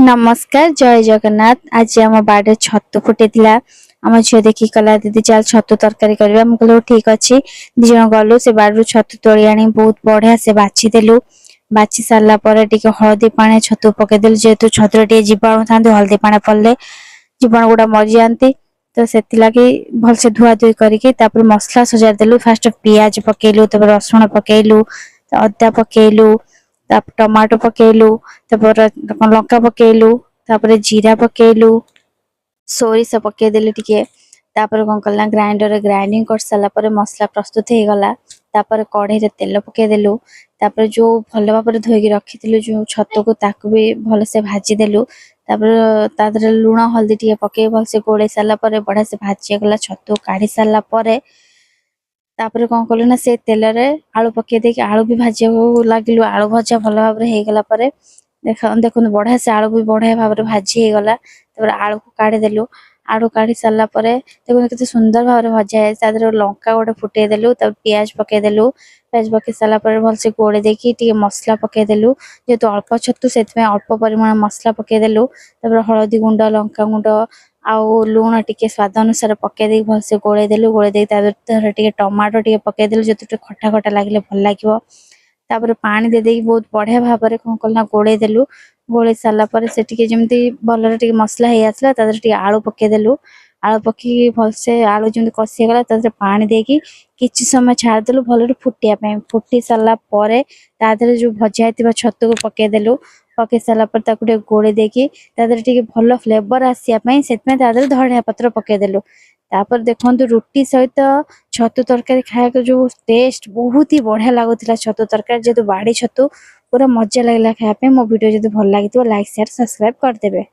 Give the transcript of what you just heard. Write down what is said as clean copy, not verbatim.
नमस्कार जय जगन्नाथ। आज आम बाड़े छतु फुटे आम झील देखी कला दीदी चल छतु तरकारी करवा कहलु ठीक अच्छे दिज गलु से बाड़ू छतु तोड़ी आनी बहुत बढ़िया से बाछीदेलु। बाछी सारा पर हलदी पाने छतु पकईदेलु जेहेतु छतु जीवाणु था हलदी पाने पड़े जीवाणु गुड़ा मरी जाती तो से भलसे धुआ धुई करके मसला सजाड़ देलु। फास्ट पियाज पकेलु रसुण पकेलु अदा पकेलु टमाटो पकेलु लंका पकेलु जीरा पकेलु सोरिष पकेदेलु टिके कौन कला ग्राइंडर ग्राइंडिंग कर सारा पर मसला प्रस्तुत हो गला। कढ़ई रे तेल पकेदेलु जो भल भाव धोई रखी जो छतु को ताकू भी भलसे भाजीदेलु। लुण हल्दी टे पके भलसे गोड़े सारा बढ़िया से भाजी गला। छतु काढ़ी सारा कौन कलु ना से तेल रे आलू पके देके आलू भी भाजी लगिलु। आलू भजा भल भाव हो गला देखो बढ़िया से आलू भी बढ़िया भाव भाजी हो गला। आलू को काढ़ी देलु। आलू काढ़ी सारा देखो केते सुंदर भाव भजा है। लंका गोटे फुटे देलु पियाज पकेदेलु। पियाज पके सारा भलसे गोड़े देकी टी मसला पकेदेलु जेहेतु अल्प छतु से अल्प परिमाण मसला पकेदेलु। हलदी गुंड लंका गुंड आउ लुण टिके स्वाद अनुसार पके भलसे गोड़े देलु। गोड़े टे टमाटो टे पकेदेलु जो खटा खटा लगे भल लगे। पानी दे बहुत बढ़िया भाव कौन कल गोड़े देलु। गोड़े सारा से जमी भल मसला हो आसला आलू पकेदेलु। आलू पकी भलसे आलू जमी कषिगला पानी देकी किछि समय छाड़देलु भल फुटिया फुटी सारा जो भजा छतु को पकेदेलु। पके सारा गोड़े देकी भल फ्लेवर आसापी से धनिया पत्र पकेदेलु। देखो रुटी सहित छतु तरकारी खाया जो टेस्ट बहुत ही बढ़िया लगुला। छतु तरकारी जेहेतु बाड़ी छतु पूरा मजा लगला खाया। मो वीडियो जो भल लगी लाइक शेयर सब्सक्राइब करदेवे।